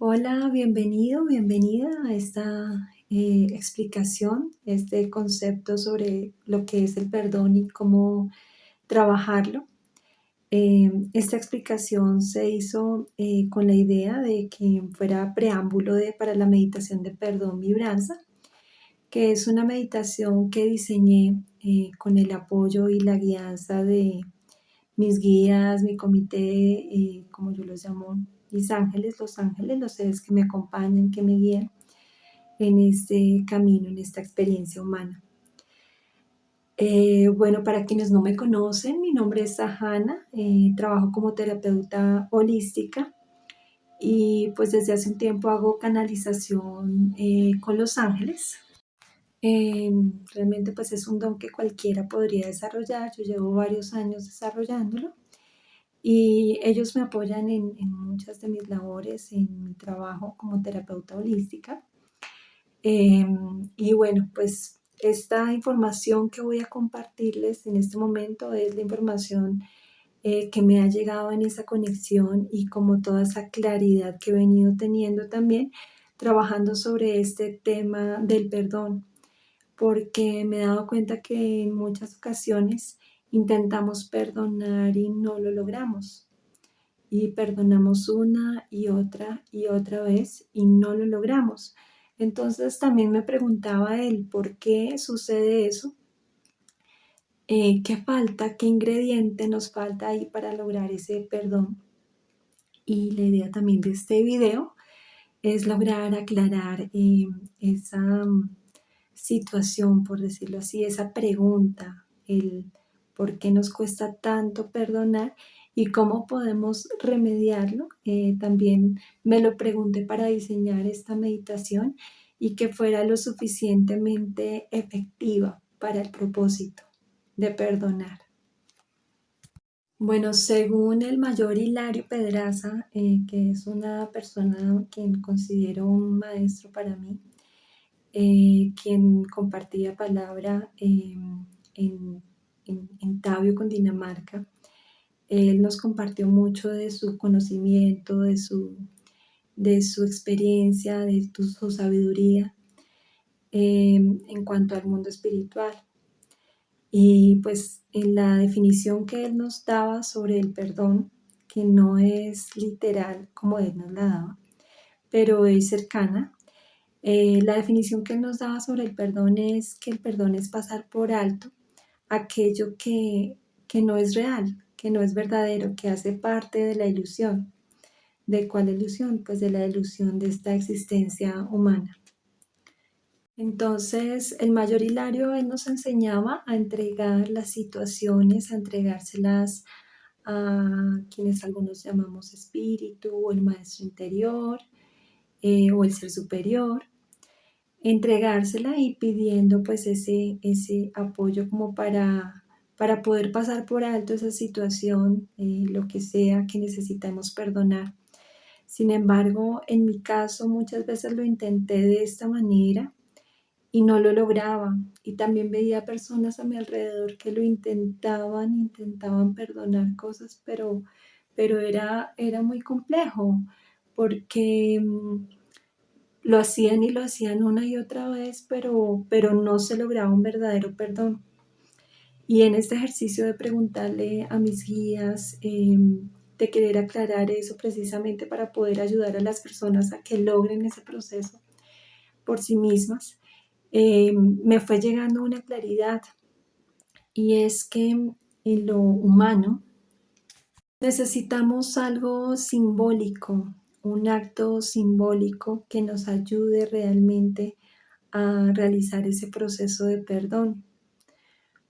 Hola, bienvenido, bienvenida a esta explicación, este concepto sobre lo que es el perdón y cómo trabajarlo. Esta explicación se hizo con la idea de que fuera preámbulo para la meditación de perdón vibranza, que es una meditación que diseñé con el apoyo y la guianza de mis guías, mi comité, como yo los llamo, mis ángeles, los seres que me acompañan, que me guían en este camino, en esta experiencia humana. Bueno, para quienes no me conocen, mi nombre es Sahana, trabajo como terapeuta holística y pues desde hace un tiempo hago canalización con los ángeles. Realmente pues es un don que cualquiera podría desarrollar, yo llevo varios años desarrollándolo. Y ellos me apoyan en muchas de mis labores, en mi trabajo como terapeuta holística. Y bueno, pues esta información que voy a compartirles en este momento es la información que me ha llegado en esa conexión y como toda esa claridad que he venido teniendo también trabajando sobre este tema del perdón, porque me he dado cuenta que en muchas ocasiones intentamos perdonar y no lo logramos y perdonamos una y otra vez y no lo logramos. Entonces también me preguntaba él por qué sucede eso, qué falta, qué ingrediente nos falta ahí para lograr ese perdón. Y la idea también de este video es lograr aclarar esa situación, por decirlo así, esa pregunta, el por qué nos cuesta tanto perdonar y cómo podemos remediarlo. También me lo pregunté para diseñar esta meditación y que fuera lo suficientemente efectiva para el propósito de perdonar. Bueno, según el mayor Hilario Pedraza, que es una persona quien considero un maestro para mí, quien compartía palabra en Tabio, Cundinamarca. Él nos compartió mucho de su conocimiento, de su experiencia, de su sabiduría en cuanto al mundo espiritual. Y pues en la definición que él nos daba sobre el perdón, que no es literal como él nos la daba, pero es cercana. La definición que él nos daba sobre el perdón es que el perdón es pasar por alto aquello que no es real, que no es verdadero, que hace parte de la ilusión. ¿De cuál ilusión? Pues de la ilusión de esta existencia humana. Entonces, el mayor Hilario, él nos enseñaba a entregar las situaciones, a entregárselas a quienes algunos llamamos espíritu o el maestro interior o el ser superior, entregársela y pidiendo pues ese apoyo como para poder pasar por alto esa situación, lo que sea que necesitamos perdonar. Sin embargo, en mi caso muchas veces lo intenté de esta manera y no lo lograba. Y también veía personas a mi alrededor que lo intentaban perdonar cosas, pero era muy complejo porque lo hacían y lo hacían una y otra vez, pero no se lograba un verdadero perdón. Y en este ejercicio de preguntarle a mis guías, de querer aclarar eso precisamente para poder ayudar a las personas a que logren ese proceso por sí mismas, me fue llegando una claridad y es que en lo humano necesitamos algo simbólico, un acto simbólico que nos ayude realmente a realizar ese proceso de perdón,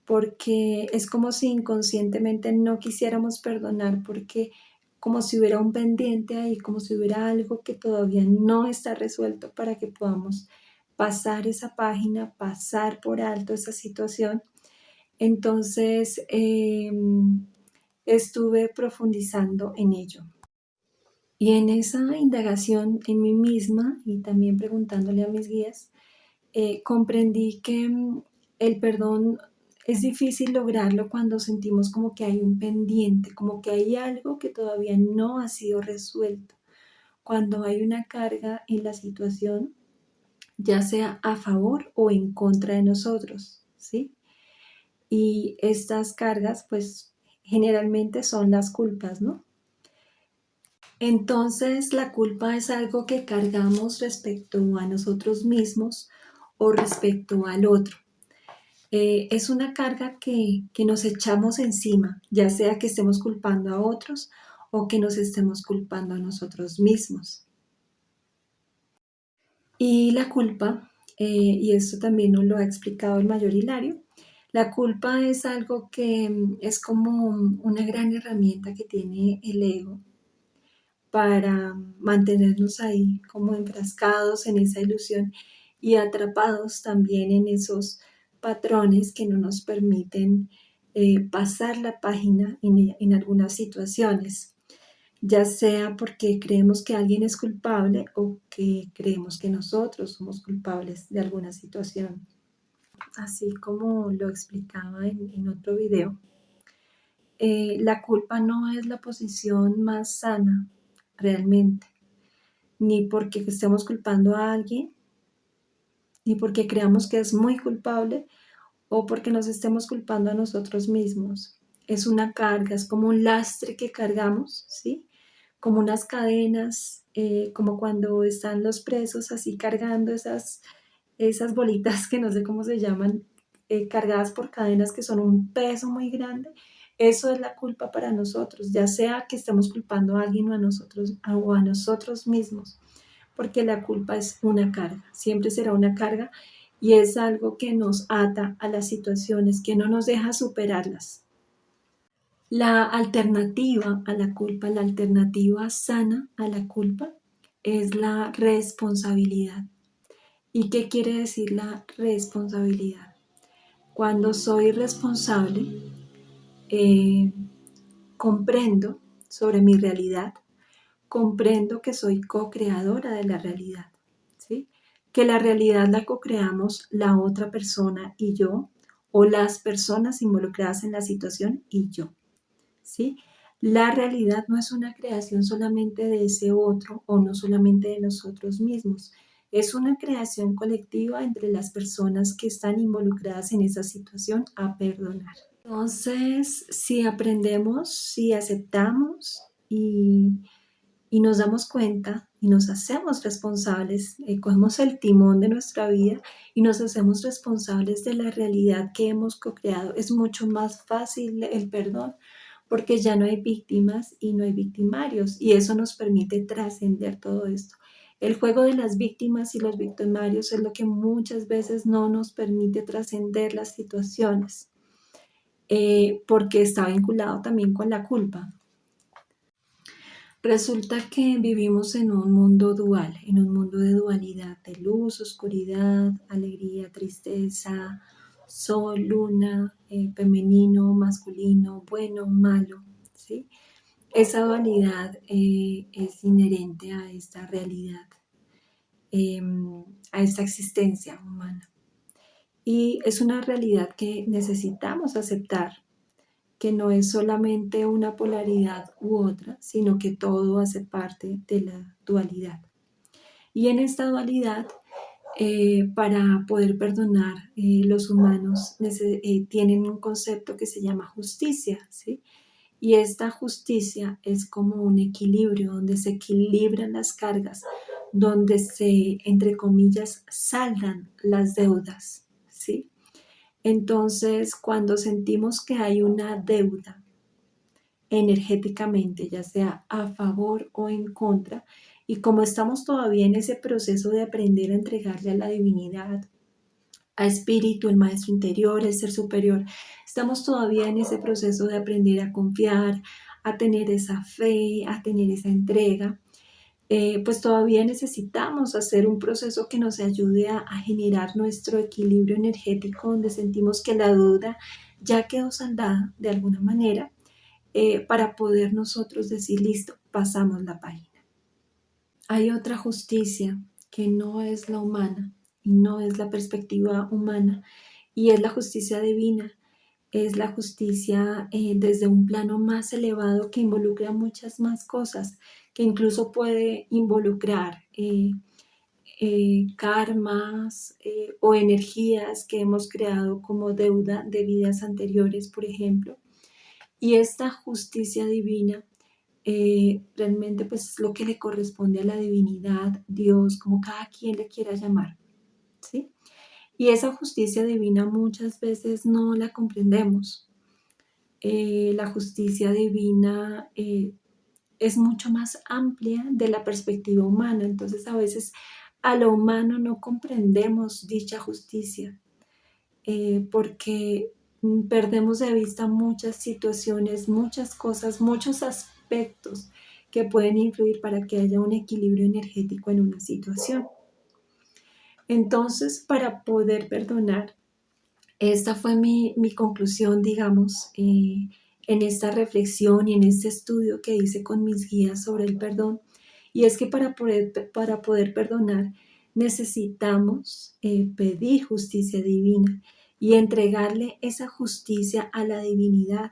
porque es como si inconscientemente no quisiéramos perdonar, porque como si hubiera un pendiente ahí, como si hubiera algo que todavía no está resuelto para que podamos pasar esa página, pasar por alto esa situación. Entonces, estuve profundizando en ello. Y en esa indagación en mí misma y también preguntándole a mis guías, comprendí que el perdón es difícil lograrlo cuando sentimos como que hay un pendiente, como que hay algo que todavía no ha sido resuelto, cuando hay una carga en la situación, ya sea a favor o en contra de nosotros, ¿sí? Y estas cargas, pues generalmente son las culpas, ¿no? Entonces, la culpa es algo que cargamos respecto a nosotros mismos o respecto al otro. Es una carga que nos echamos encima, ya sea que estemos culpando a otros o que nos estemos culpando a nosotros mismos. Y la culpa, y esto también nos lo ha explicado el mayor Hilario, la culpa es algo que es como una gran herramienta que tiene el ego para mantenernos ahí como enfrascados en esa ilusión y atrapados también en esos patrones que no nos permiten pasar la página en algunas situaciones, ya sea porque creemos que alguien es culpable o que creemos que nosotros somos culpables de alguna situación. Así como lo explicaba en otro video, la culpa no es la posición más sana realmente, ni porque estemos culpando a alguien, ni porque creamos que es muy culpable o porque nos estemos culpando a nosotros mismos. Es una carga, es como un lastre que cargamos, ¿sí? Como unas cadenas, como cuando están los presos así cargando esas bolitas que no sé cómo se llaman, cargadas por cadenas que son un peso muy grande. Eso es la culpa para nosotros, ya sea que estemos culpando a alguien o a nosotros mismos, porque la culpa es una carga, siempre será una carga y es algo que nos ata a las situaciones, que no nos deja superarlas. La alternativa a la culpa, la alternativa sana a la culpa es la responsabilidad. ¿Y qué quiere decir la responsabilidad? Cuando soy responsable, eh, comprendo sobre mi realidad, comprendo que soy co-creadora de la realidad, ¿sí? Que la realidad la co-creamos la otra persona y yo, o las personas involucradas en la situación y yo, ¿sí? La realidad no es una creación solamente de ese otro o no solamente de nosotros mismos. Es una creación colectiva entre las personas que están involucradas en esa situación a perdonar. Entonces, si aprendemos, si aceptamos y nos damos cuenta y nos hacemos responsables, cogemos el timón de nuestra vida y nos hacemos responsables de la realidad que hemos co-creado, es mucho más fácil el perdón porque ya no hay víctimas y no hay victimarios y eso nos permite trascender todo esto. El juego de las víctimas y los victimarios es lo que muchas veces no nos permite trascender las situaciones, porque está vinculado también con la culpa. Resulta que vivimos en un mundo dual, en un mundo de dualidad, de luz, oscuridad, alegría, tristeza, sol, luna, femenino, masculino, bueno, malo, ¿sí? Esa dualidad es inherente a esta realidad, a esta existencia humana. Y es una realidad que necesitamos aceptar, que no es solamente una polaridad u otra, sino que todo hace parte de la dualidad. Y en esta dualidad, para poder perdonar, los humanos tienen un concepto que se llama justicia, ¿sí? Y esta justicia es como un equilibrio, donde se equilibran las cargas, donde se, entre comillas, saldan las deudas, ¿sí? Entonces, cuando sentimos que hay una deuda energéticamente, ya sea a favor o en contra, y como estamos todavía en ese proceso de aprender a entregarle a la divinidad, a espíritu, el maestro interior, el ser superior, estamos todavía en ese proceso de aprender a confiar, a tener esa fe, a tener esa entrega. Pues todavía necesitamos hacer un proceso que nos ayude a generar nuestro equilibrio energético, donde sentimos que la duda ya quedó saldada de alguna manera, para poder nosotros decir, listo, pasamos la página. Hay otra justicia que no es la humana y no es la perspectiva humana y es la justicia divina, es la justicia desde un plano más elevado que involucra muchas más cosas, que incluso puede involucrar karmas o energías que hemos creado como deuda de vidas anteriores, por ejemplo. Y esta justicia divina realmente pues es lo que le corresponde a la divinidad, Dios, como cada quien le quiera llamar, ¿sí? Y esa justicia divina muchas veces no la comprendemos. La justicia divina es mucho más amplia de la perspectiva humana, entonces a veces a lo humano no comprendemos dicha justicia porque perdemos de vista muchas situaciones, muchas cosas, muchos aspectos que pueden influir para que haya un equilibrio energético en una situación. Entonces, para poder perdonar, esta fue mi conclusión, digamos, en esta reflexión y en este estudio que hice con mis guías sobre el perdón. Y es que para poder perdonar necesitamos pedir justicia divina y entregarle esa justicia a la divinidad,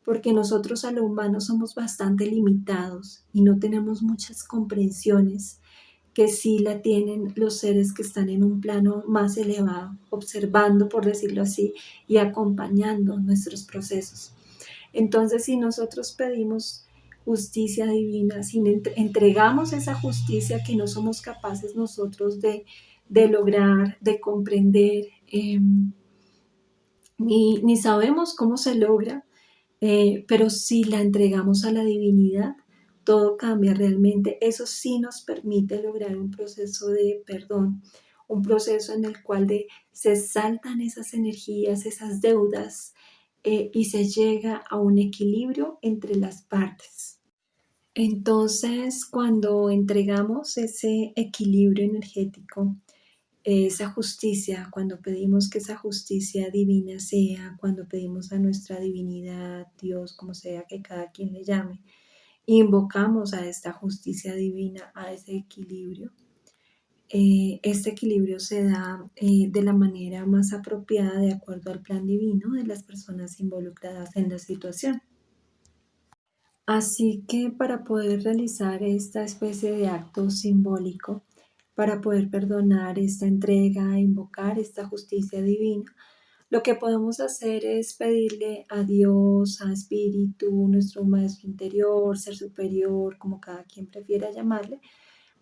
porque nosotros a lo humano somos bastante limitados y no tenemos muchas comprensiones que sí la tienen los seres que están en un plano más elevado, observando, por decirlo así, y acompañando nuestros procesos. Entonces, si nosotros pedimos justicia divina, si entregamos esa justicia que no somos capaces nosotros de lograr, de comprender, ni sabemos cómo se logra, pero si la entregamos a la divinidad, todo cambia realmente. Eso sí nos permite lograr un proceso de perdón, un proceso en el cual se saltan esas energías, esas deudas, y se llega a un equilibrio entre las partes. Entonces, cuando entregamos ese equilibrio energético, esa justicia, cuando pedimos que esa justicia divina sea, cuando pedimos a nuestra divinidad, Dios, como sea que cada quien le llame, invocamos a esta justicia divina, a ese equilibrio. Este equilibrio se da de la manera más apropiada de acuerdo al plan divino de las personas involucradas en la situación. Así que para poder realizar esta especie de acto simbólico, para poder perdonar esta entrega, invocar esta justicia divina, lo que podemos hacer es pedirle a Dios, a Espíritu, nuestro Maestro interior, Ser superior, como cada quien prefiera llamarle,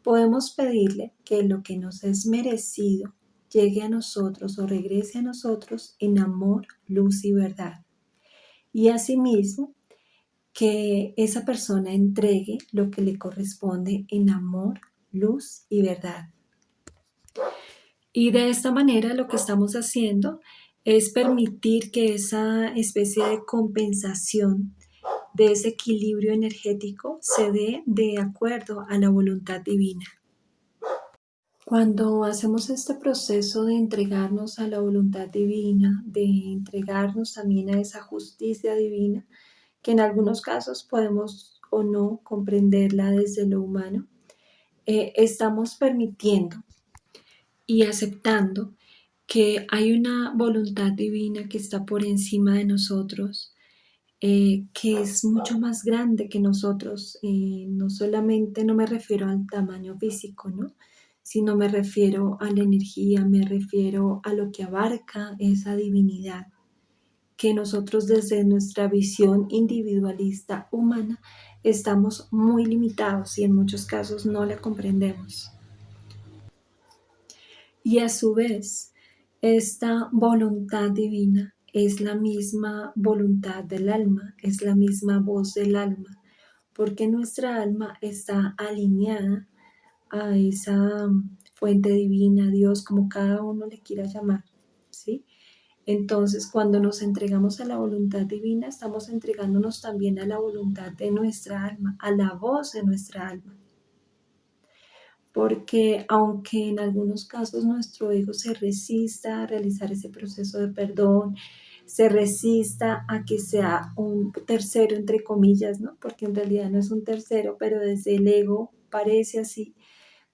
podemos pedirle que lo que nos es merecido llegue a nosotros o regrese a nosotros en amor, luz y verdad. Y asimismo, que esa persona entregue lo que le corresponde en amor, luz y verdad. Y de esta manera lo que estamos haciendo es permitir que esa especie de compensación de ese equilibrio energético se dé de acuerdo a la voluntad divina. Cuando hacemos este proceso de entregarnos a la voluntad divina, de entregarnos también a esa justicia divina, que en algunos casos podemos o no comprenderla desde lo humano, estamos permitiendo y aceptando que hay una voluntad divina que está por encima de nosotros, que es mucho más grande que nosotros. No solamente, no me refiero al tamaño físico, ¿no? Sino me refiero a la energía, me refiero a lo que abarca esa divinidad, que nosotros desde nuestra visión individualista humana estamos muy limitados y en muchos casos no la comprendemos. Y a su vez, esta voluntad divina es la misma voluntad del alma, es la misma voz del alma, porque nuestra alma está alineada a esa fuente divina, Dios, como cada uno le quiera llamar, ¿sí? Entonces, cuando nos entregamos a la voluntad divina, estamos entregándonos también a la voluntad de nuestra alma, a la voz de nuestra alma. Porque aunque en algunos casos nuestro ego se resista a realizar ese proceso de perdón, se resista a que sea un tercero, entre comillas, ¿no? Porque en realidad no es un tercero, pero desde el ego parece así,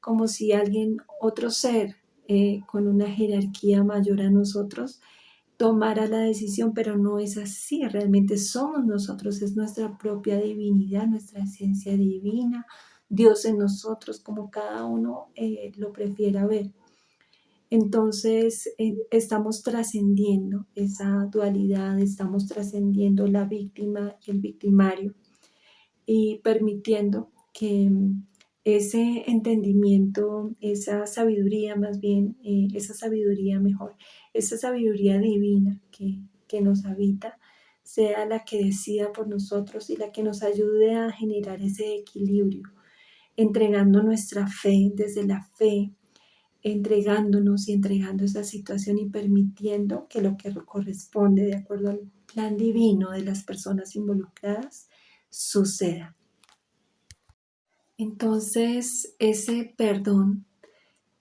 como si alguien, otro ser con una jerarquía mayor a nosotros, tomara la decisión, pero no es así, realmente somos nosotros, es nuestra propia divinidad, nuestra esencia divina, Dios en nosotros, como cada uno lo prefiera ver. Entonces, estamos trascendiendo esa dualidad, estamos trascendiendo la víctima y el victimario y permitiendo que ese entendimiento, esa sabiduría más bien, esa sabiduría mejor, esa sabiduría divina que nos habita, sea la que decida por nosotros y la que nos ayude a generar ese equilibrio, entregando nuestra fe desde la fe, entregándonos y entregando esa situación y permitiendo que lo que corresponde de acuerdo al plan divino de las personas involucradas suceda. Entonces, ese perdón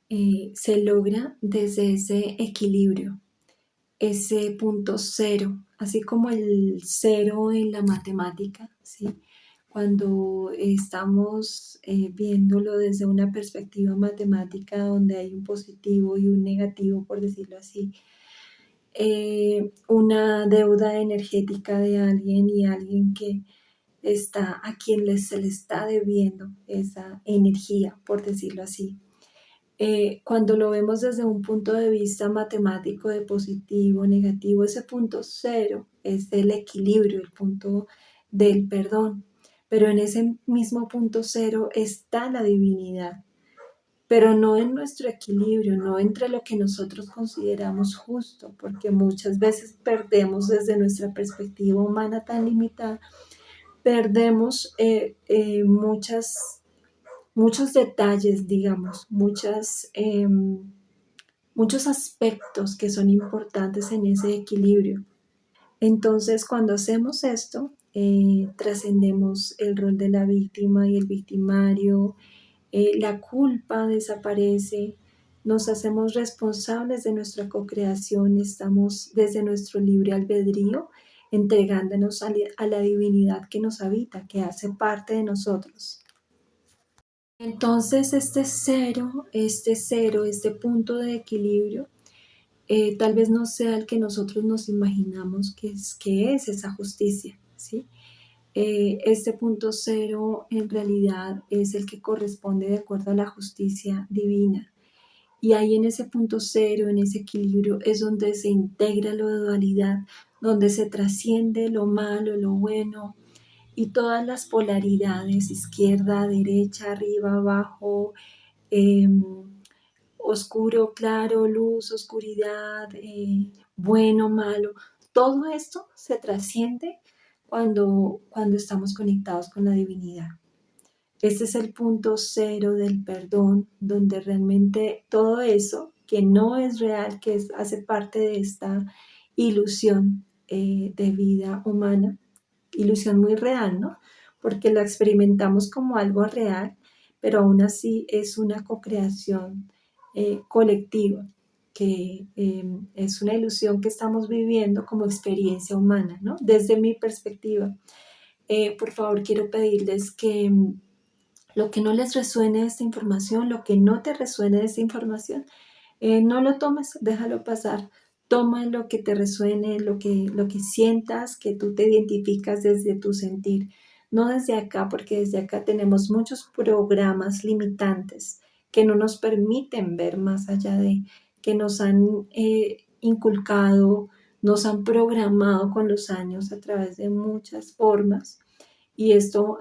se logra desde ese equilibrio, ese punto cero, así como el cero en la matemática, ¿sí? Cuando estamos viéndolo desde una perspectiva matemática donde hay un positivo y un negativo, por decirlo así, una deuda energética de alguien y alguien que está a quien se le está debiendo esa energía, por decirlo así. Cuando lo vemos desde un punto de vista matemático de positivo, negativo, ese punto cero es el equilibrio, el punto del perdón. Pero en ese mismo punto cero está la divinidad, pero no en nuestro equilibrio, no entre lo que nosotros consideramos justo, porque muchas veces perdemos desde nuestra perspectiva humana tan limitada, perdemos muchos detalles, digamos, muchos aspectos que son importantes en ese equilibrio. Entonces, cuando hacemos esto, trascendemos el rol de la víctima y el victimario, la culpa desaparece, nos hacemos responsables de nuestra co-creación, estamos desde nuestro libre albedrío entregándonos a la divinidad que nos habita, que hace parte de nosotros. Entonces, este punto de equilibrio, tal vez no sea el que nosotros nos imaginamos que es esa justicia, ¿sí? Este punto cero en realidad es el que corresponde de acuerdo a la justicia divina. Y ahí en ese punto cero, en ese equilibrio, es donde se integra la dualidad, donde se trasciende lo malo, lo bueno y todas las polaridades, izquierda, derecha, arriba, abajo, em, oscuro, claro, luz, oscuridad, bueno, malo. Todo esto se trasciende cuando estamos conectados con la divinidad. Este es el punto cero del perdón, donde realmente todo eso que no es real, hace parte de esta ilusión de vida humana, ilusión muy real, ¿no? Porque lo experimentamos como algo real, pero aún así es una co-creación colectiva, que es una ilusión que estamos viviendo como experiencia humana, ¿no? Desde mi perspectiva, por favor, quiero pedirles que lo que no les resuene de esta información, lo que no te resuene de esta información, no lo tomes, déjalo pasar. Toma lo que te resuene, lo que sientas, que tú te identificas desde tu sentir, no desde acá, porque desde acá tenemos muchos programas limitantes que no nos permiten ver más allá de, que nos han inculcado, nos han programado con los años a través de muchas formas y esto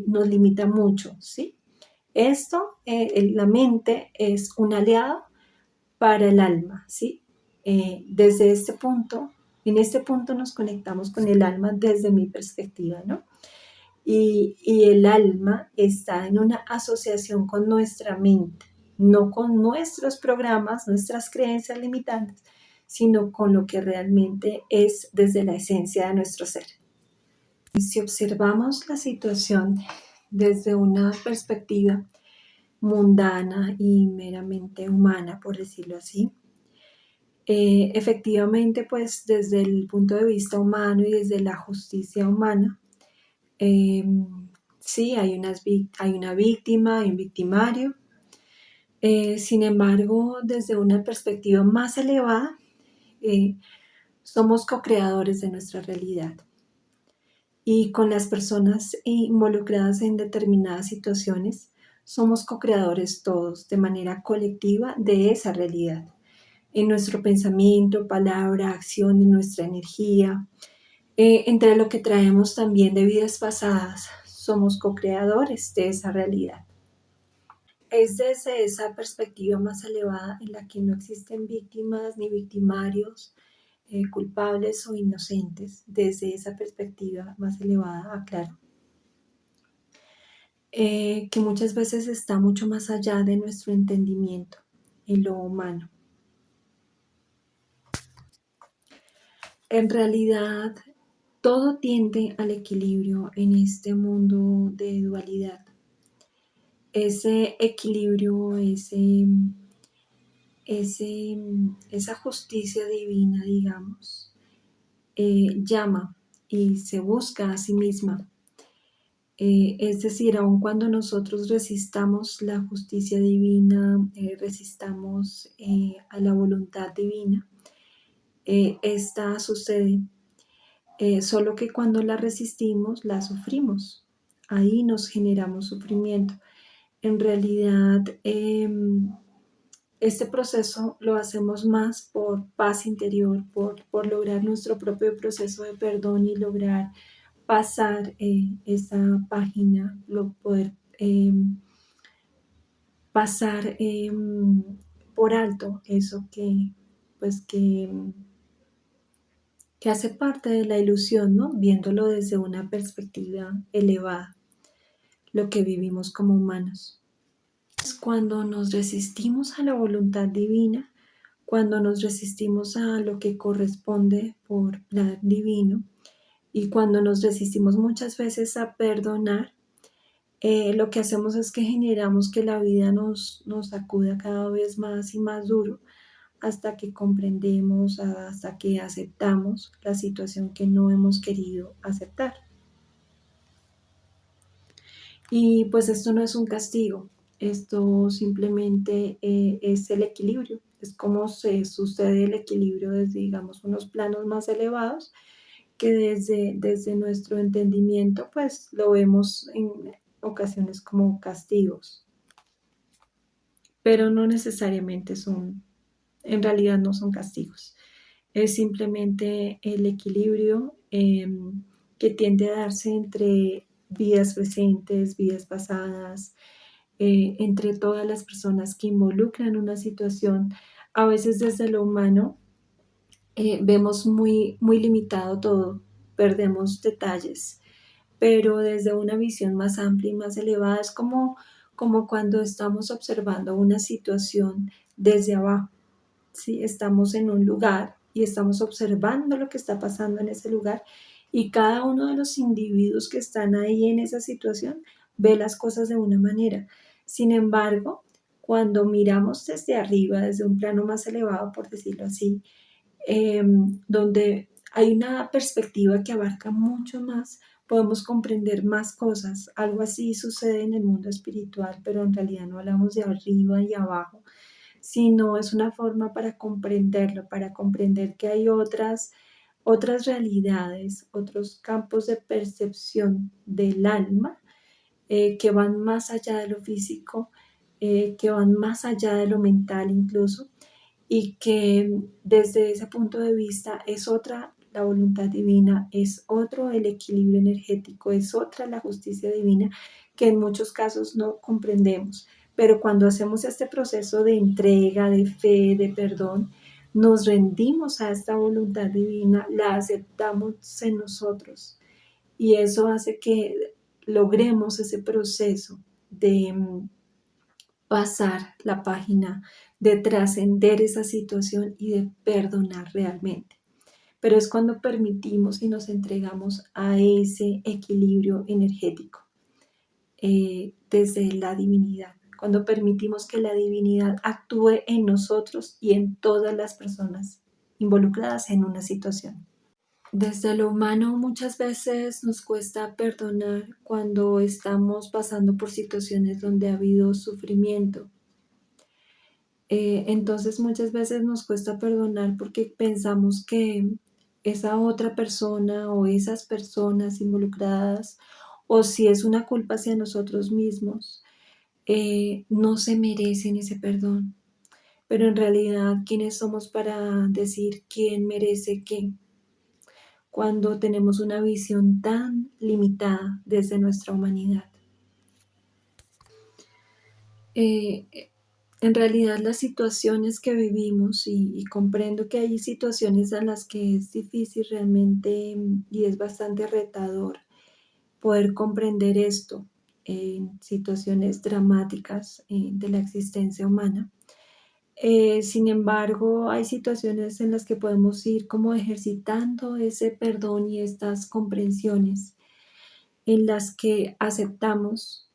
nos limita mucho, ¿sí? Esto, la mente es un aliado para el alma, ¿sí? Desde este punto, en este punto nos conectamos con el alma desde mi perspectiva, ¿no? Y el alma está en una asociación con nuestra mente, no con nuestros programas, nuestras creencias limitantes, sino con lo que realmente es desde la esencia de nuestro ser. Si observamos la situación desde una perspectiva mundana y meramente humana, por decirlo así, efectivamente, pues desde el punto de vista humano y desde la justicia humana, eh, sí, hay una víctima, hay un victimario. Sin embargo, desde una perspectiva más elevada, eh, Somos co-creadores de nuestra realidad y con las personas involucradas en determinadas situaciones, somos co-creadores todos de manera colectiva de esa realidad. En nuestro pensamiento, palabra, acción, en nuestra energía, entre lo que traemos también de vidas pasadas, somos co-creadores de esa realidad. Es desde esa perspectiva más elevada en la que no existen víctimas ni victimarios, culpables o inocentes, desde esa perspectiva más elevada, aclaro, que muchas veces está mucho más allá de nuestro entendimiento en lo humano. En realidad, todo tiende al equilibrio en este mundo de dualidad. Ese equilibrio, esa justicia divina, digamos, llama y se busca a sí misma. Es decir, aun cuando nosotros resistamos la justicia divina, resistamos a la voluntad divina, esta sucede, solo que cuando la resistimos, la sufrimos. Ahí nos generamos sufrimiento. En realidad, este proceso lo hacemos más por paz interior, por lograr nuestro propio proceso de perdón y lograr pasar esa página, poder pasar por alto eso pues que hace parte de la ilusión, ¿no? Viéndolo desde una perspectiva elevada, lo que vivimos como humanos. Cuando nos resistimos a la voluntad divina, cuando nos resistimos a lo que corresponde por plan divino y cuando nos resistimos muchas veces a perdonar, lo que hacemos es que generamos que la vida nos sacuda cada vez más y más duro hasta que comprendemos, hasta que aceptamos la situación que no hemos querido aceptar. Y pues esto no es un castigo, esto simplemente es el equilibrio, es como se sucede el equilibrio desde, digamos, unos planos más elevados que desde nuestro entendimiento pues lo vemos en ocasiones como castigos, pero no necesariamente en realidad no son castigos, es simplemente el equilibrio que tiende a darse entre vidas presentes, vidas pasadas, entre todas las personas que involucran una situación. A veces desde lo humano vemos muy limitado todo, perdemos detalles, pero desde una visión más amplia y más elevada es como cuando estamos observando una situación desde abajo. ¿Sí? Estamos en un lugar y estamos observando lo que está pasando en ese lugar y cada uno de los individuos que están ahí en esa situación ve las cosas de una manera. Sin embargo, cuando miramos desde arriba, desde un plano más elevado, por decirlo así, donde hay una perspectiva que abarca mucho más, podemos comprender más cosas. Algo así sucede en el mundo espiritual, pero en realidad no hablamos de arriba y abajo, sino es una forma para comprenderlo, para comprender que hay otras realidades, otros campos de percepción del alma que van más allá de lo físico, que van más allá de lo mental incluso, y que desde ese punto de vista es otra la voluntad divina, es otro el equilibrio energético, es otra la justicia divina que en muchos casos no comprendemos. Pero cuando hacemos este proceso de entrega, de fe, de perdón, nos rendimos a esta voluntad divina, la aceptamos en nosotros y eso hace que logremos ese proceso de pasar la página, de trascender esa situación y de perdonar realmente. Pero es cuando permitimos y nos entregamos a ese equilibrio energético desde la divinidad, cuando permitimos que la divinidad actúe en nosotros y en todas las personas involucradas en una situación. Desde lo humano muchas veces nos cuesta perdonar cuando estamos pasando por situaciones donde ha habido sufrimiento. Entonces muchas veces nos cuesta perdonar porque pensamos que esa otra persona o esas personas involucradas, o si es una culpa hacia nosotros mismos, no se merecen ese perdón. Pero en realidad, ¿quiénes somos para decir quién merece qué? Cuando tenemos una visión tan limitada desde nuestra humanidad. Eh, eh, en realidad las situaciones que vivimos y comprendo que hay situaciones en las que es difícil realmente y es bastante retador poder comprender esto en situaciones dramáticas de la existencia humana. Sin embargo, hay situaciones en las que podemos ir como ejercitando ese perdón y estas comprensiones en las que aceptamos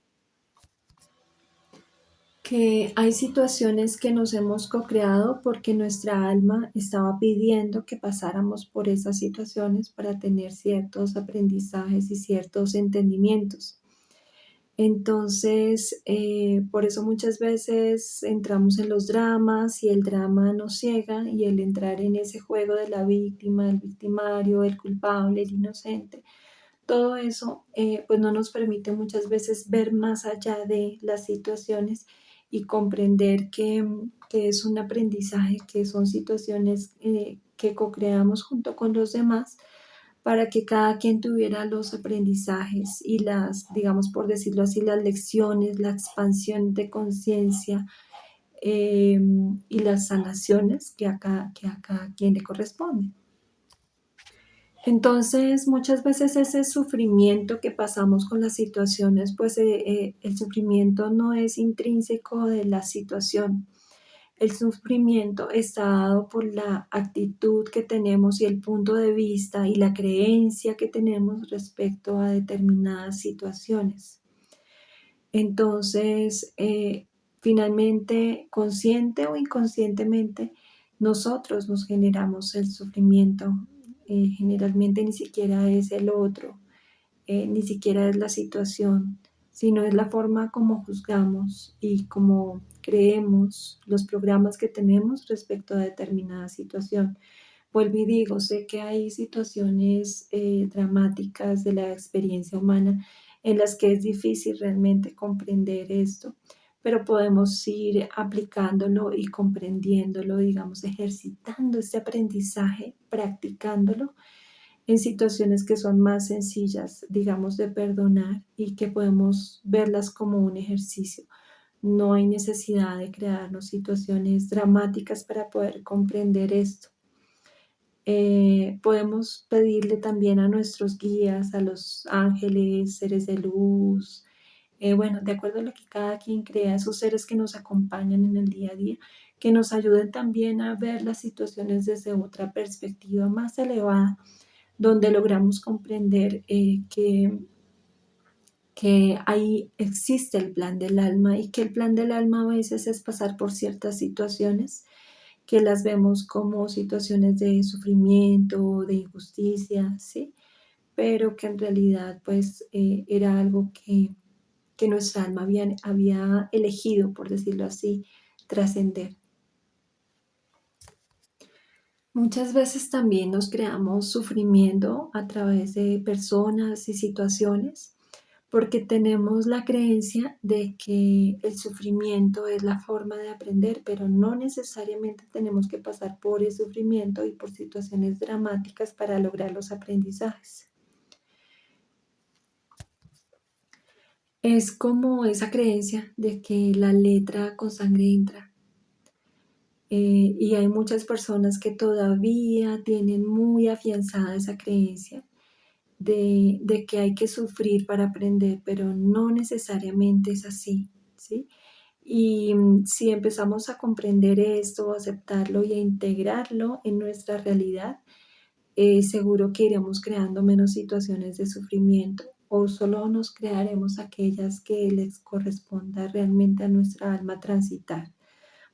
que hay situaciones que nos hemos co-creado porque nuestra alma estaba pidiendo que pasáramos por esas situaciones para tener ciertos aprendizajes y ciertos entendimientos. Entonces, por eso muchas veces entramos en los dramas y el drama nos ciega y el entrar en ese juego de la víctima, el victimario, el culpable, el inocente, todo eso, pues no nos permite muchas veces ver más allá de las situaciones y comprender que es un aprendizaje, que son situaciones que co-creamos junto con los demás para que cada quien tuviera los aprendizajes y las, digamos, por decirlo así, las lecciones, la expansión de conciencia y las sanaciones que a cada quien le corresponde. Entonces, muchas veces ese sufrimiento que pasamos con las situaciones, pues el sufrimiento no es intrínseco de la situación. El sufrimiento está dado por la actitud que tenemos y el punto de vista y la creencia que tenemos respecto a determinadas situaciones. Entonces, finalmente, consciente o inconscientemente, nosotros nos generamos el sufrimiento. Generalmente ni siquiera es el otro, ni siquiera es la situación, sino es la forma como juzgamos y como creemos los programas que tenemos respecto a determinada situación. Vuelvo y digo, sé que hay situaciones dramáticas de la experiencia humana en las que es difícil realmente comprender esto, pero podemos ir aplicándolo y comprendiéndolo, digamos, ejercitando este aprendizaje, practicándolo en situaciones que son más sencillas, digamos, de perdonar y que podemos verlas como un ejercicio. No hay necesidad de crearnos situaciones dramáticas para poder comprender esto. Podemos pedirle también a nuestros guías, a los ángeles, seres de luz, bueno, de acuerdo a lo que cada quien crea, esos seres que nos acompañan en el día a día, que nos ayuden también a ver las situaciones desde otra perspectiva más elevada, donde logramos comprender que ahí existe el plan del alma y que el plan del alma a veces es pasar por ciertas situaciones que las vemos como situaciones de sufrimiento, de injusticia, ¿sí? Pero que en realidad pues era algo que nuestra alma había elegido, por decirlo así, trascender. Muchas veces también nos creamos sufrimiento a través de personas y situaciones porque tenemos la creencia de que el sufrimiento es la forma de aprender, pero no necesariamente tenemos que pasar por el sufrimiento y por situaciones dramáticas para lograr los aprendizajes. Es como esa creencia de que la letra con sangre entra. Y hay muchas personas que todavía tienen muy afianzada esa creencia de que hay que sufrir para aprender, pero no necesariamente es así, ¿sí? Y si empezamos a comprender esto, a aceptarlo y a integrarlo en nuestra realidad, seguro que iremos creando menos situaciones de sufrimiento o solo nos crearemos aquellas que les corresponda realmente a nuestra alma transitar,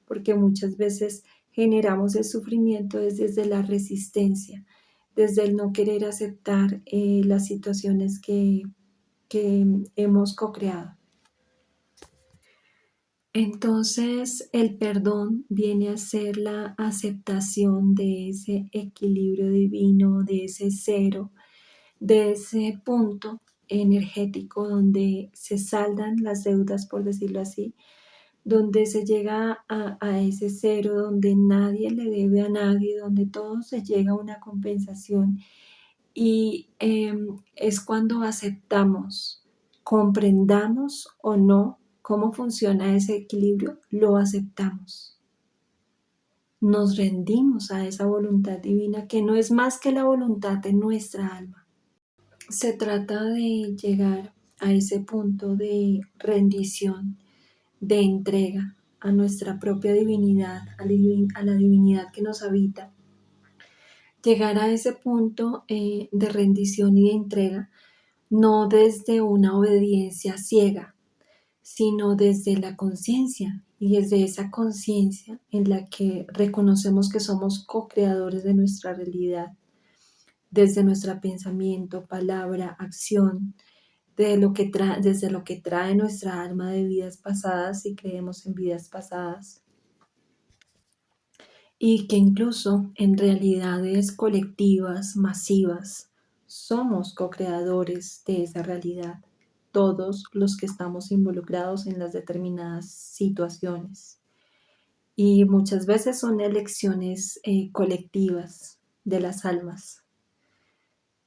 porque muchas veces generamos el sufrimiento desde la resistencia, desde el no querer aceptar las situaciones que hemos co-creado. Entonces, el perdón viene a ser la aceptación de ese equilibrio divino, de ese cero, de ese punto energético donde se saldan las deudas, por decirlo así, donde se llega a ese cero, donde nadie le debe a nadie, donde todo se llega a una compensación. Y es cuando aceptamos, comprendamos o no cómo funciona ese equilibrio, lo aceptamos. Nos rendimos a esa voluntad divina que no es más que la voluntad de nuestra alma. Se trata de llegar a ese punto de rendición, de entrega a nuestra propia divinidad, a la divinidad que nos habita. Llegar a ese punto de rendición y de entrega, no desde una obediencia ciega, sino desde la conciencia, y desde esa conciencia en la que reconocemos que somos co-creadores de nuestra realidad, desde nuestro pensamiento, palabra, acción, desde lo que trae nuestra alma de vidas pasadas y creemos en vidas pasadas, y que incluso en realidades colectivas, masivas, somos co-creadores de esa realidad, todos los que estamos involucrados en las determinadas situaciones. Y muchas veces son elecciones colectivas de las almas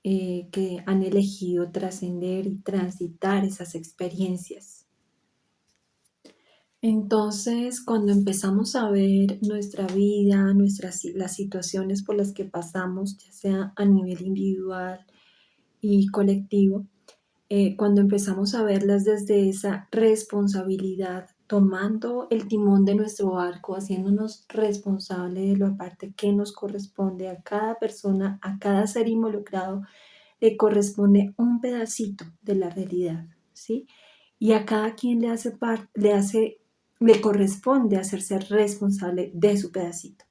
que han elegido trascender y transitar esas experiencias. Entonces, cuando empezamos a ver nuestra vida, las situaciones por las que pasamos, ya sea a nivel individual y colectivo, cuando empezamos a verlas desde esa responsabilidad, tomando el timón de nuestro barco, haciéndonos responsable de la parte que nos corresponde a cada persona, a cada ser involucrado, le corresponde un pedacito de la realidad, ¿sí? Y a cada quien le corresponde hacerse responsable de su pedacito.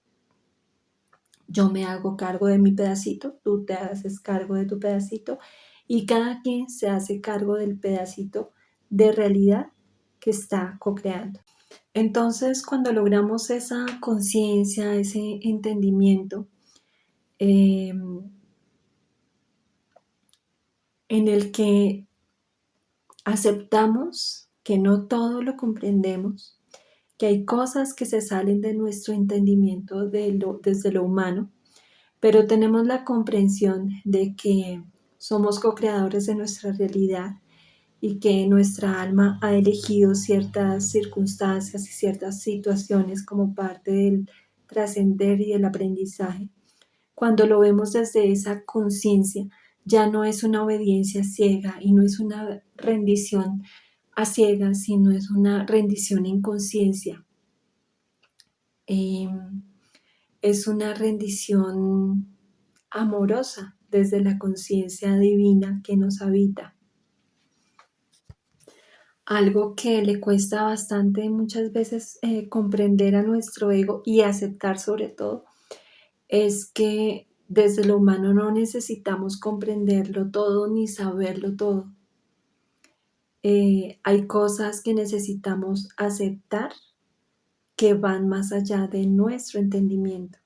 Yo me hago cargo de mi pedacito, tú te haces cargo de tu pedacito y cada quien se hace cargo del pedacito de realidad que está co-creando. Entonces, cuando logramos esa conciencia, ese entendimiento, en el que aceptamos que no todo lo comprendemos, que hay cosas que se salen de nuestro entendimiento desde lo humano, pero tenemos la comprensión de que somos co-creadores de nuestra realidad y que nuestra alma ha elegido ciertas circunstancias y ciertas situaciones como parte del trascender y del aprendizaje. Cuando lo vemos desde esa conciencia, ya no es una obediencia ciega y no es una rendición a ciegas, sino es una rendición en conciencia. Es una rendición amorosa desde la conciencia divina que nos habita. Algo que le cuesta bastante muchas veces comprender a nuestro ego y aceptar sobre todo es que desde lo humano no necesitamos comprenderlo todo ni saberlo todo. Hay cosas que necesitamos aceptar que van más allá de nuestro entendimiento,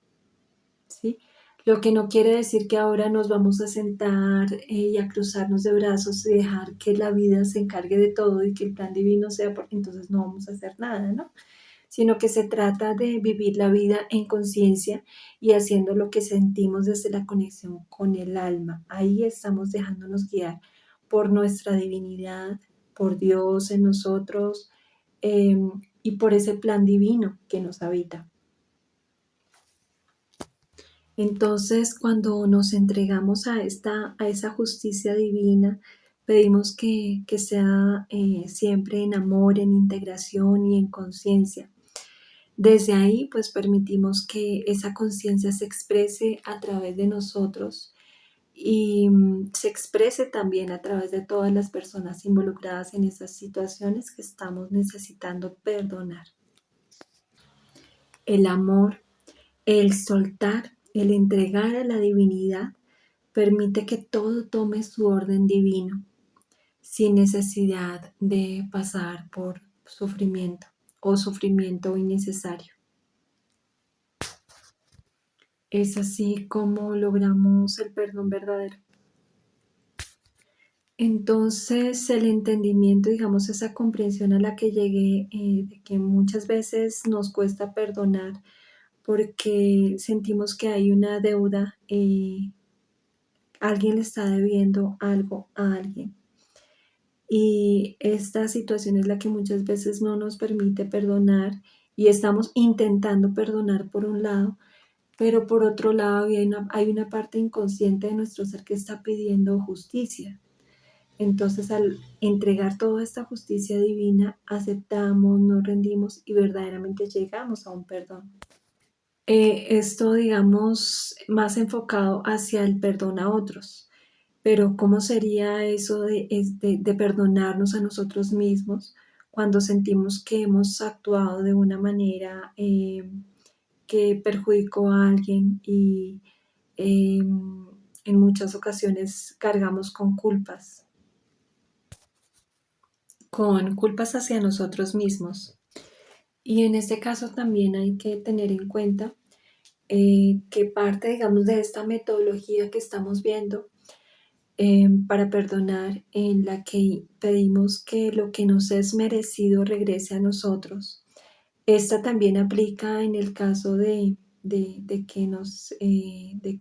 ¿sí? Lo que no quiere decir que ahora nos vamos a sentar y a cruzarnos de brazos y dejar que la vida se encargue de todo y que el plan divino sea, porque entonces no vamos a hacer nada, ¿no? Sino que se trata de vivir la vida en conciencia y haciendo lo que sentimos desde la conexión con el alma. Ahí estamos dejándonos guiar por nuestra divinidad, por Dios en nosotros y por ese plan divino que nos habita. Entonces, cuando nos entregamos a esa justicia divina, pedimos que sea siempre en amor, en integración y en conciencia. Desde ahí, pues permitimos que esa conciencia se exprese a través de nosotros y se exprese también a través de todas las personas involucradas en esas situaciones que estamos necesitando perdonar. El amor, el soltar, el entregar a la divinidad permite que todo tome su orden divino sin necesidad de pasar por sufrimiento. o sufrimiento innecesario. Es así como logramos el perdón verdadero. Entonces, el entendimiento, digamos, esa comprensión a la que llegué, de que muchas veces nos cuesta perdonar porque sentimos que hay una deuda, alguien le está debiendo algo a alguien. Y esta situación es la que muchas veces no nos permite perdonar y estamos intentando perdonar por un lado, pero por otro lado hay una parte inconsciente de nuestro ser que está pidiendo justicia. Entonces, al entregar toda esta justicia divina, aceptamos, nos rendimos y verdaderamente llegamos a un perdón. Esto, digamos, más enfocado hacia el perdón a otros. Pero ¿cómo sería eso de perdonarnos a nosotros mismos cuando sentimos que hemos actuado de una manera que perjudicó a alguien y en muchas ocasiones cargamos con culpas hacia nosotros mismos? Y en este caso también hay que tener en cuenta que parte, digamos, de esta metodología que estamos viendo para perdonar, en la que pedimos que lo que nos es merecido regrese a nosotros. Esta también aplica en el caso de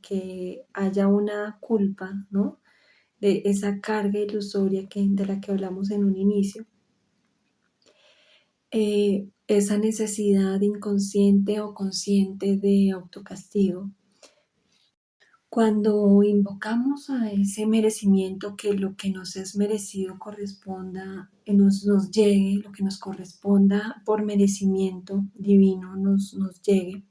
que haya una culpa, ¿no? De esa carga ilusoria de la que hablamos en un inicio. Esa necesidad inconsciente o consciente de autocastigo. Cuando invocamos a ese merecimiento, que lo que nos es merecido corresponda, nos llegue, lo que nos corresponda por merecimiento divino nos llegue.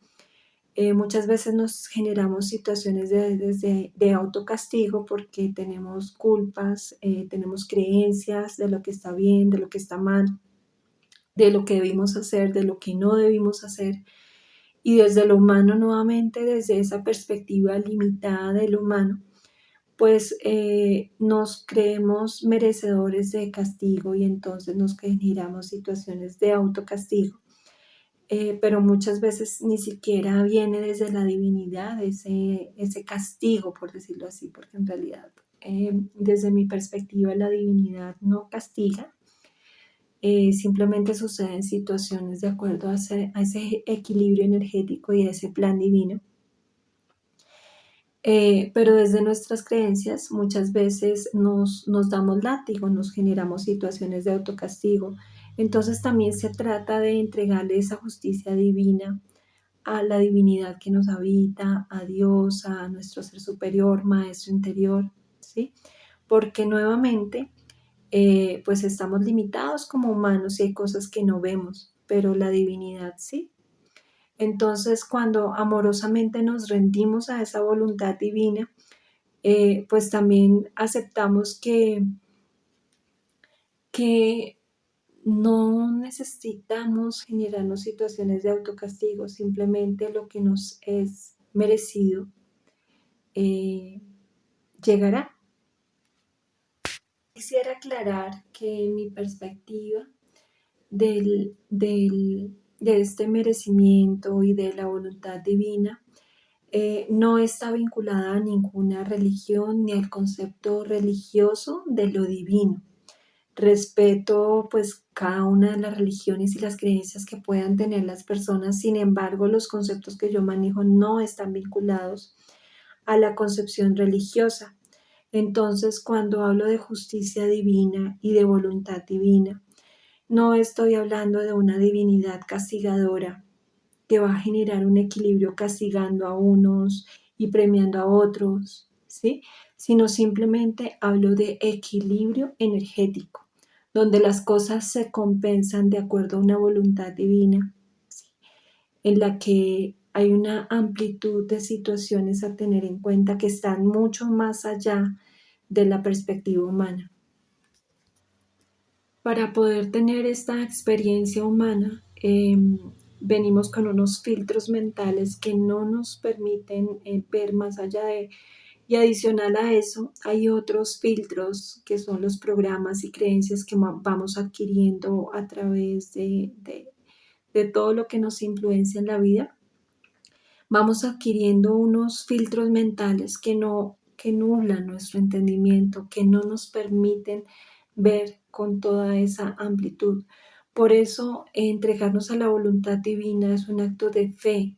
Muchas veces nos generamos situaciones de autocastigo porque tenemos culpas, tenemos creencias de lo que está bien, de lo que está mal, de lo que debimos hacer, de lo que no debimos hacer. Y desde lo humano, nuevamente, desde esa perspectiva limitada de lo humano, pues nos creemos merecedores de castigo y entonces nos generamos situaciones de autocastigo. Pero muchas veces ni siquiera viene desde la divinidad ese castigo, por decirlo así, porque en realidad, desde mi perspectiva, la divinidad no castiga, simplemente suceden situaciones de acuerdo a ese equilibrio energético y a ese plan divino. Pero desde nuestras creencias muchas veces nos damos látigo, nos generamos situaciones de autocastigo. Entonces también se trata de entregarle esa justicia divina a la divinidad que nos habita, a Dios, a nuestro ser superior, maestro interior, ¿sí? Porque nuevamente, pues estamos limitados como humanos y hay cosas que no vemos, pero la divinidad sí. Entonces, cuando amorosamente nos rendimos a esa voluntad divina, pues también aceptamos que no necesitamos generarnos situaciones de autocastigo, simplemente lo que nos es merecido eh, llegará. Quisiera aclarar que en mi perspectiva de este merecimiento y de la voluntad divina, no está vinculada a ninguna religión ni al concepto religioso de lo divino. Respeto pues cada una de las religiones y las creencias que puedan tener las personas, sin embargo los conceptos que yo manejo no están vinculados a la concepción religiosa. Entonces, cuando hablo de justicia divina y de voluntad divina, no estoy hablando de una divinidad castigadora que va a generar un equilibrio castigando a unos y premiando a otros, ¿sí? Sino simplemente hablo de equilibrio energético, donde las cosas se compensan de acuerdo a una voluntad divina, ¿sí? En la que hay una amplitud de situaciones a tener en cuenta que están mucho más allá de la perspectiva humana. Para poder tener esta experiencia humana, venimos con unos filtros mentales que no nos permiten ver más allá de, y adicional a eso, hay otros filtros que son los programas y creencias que vamos adquiriendo a través de todo lo que nos influencia en la vida, vamos adquiriendo unos filtros mentales que nublan nuestro entendimiento, que no nos permiten ver con toda esa amplitud. Por eso, entregarnos a la voluntad divina es un acto de fe,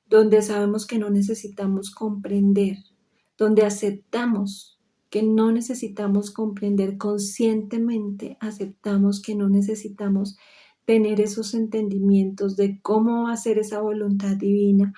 donde sabemos que no necesitamos comprender, donde aceptamos que no necesitamos comprender conscientemente, aceptamos que no necesitamos tener esos entendimientos de cómo va a ser esa voluntad divina,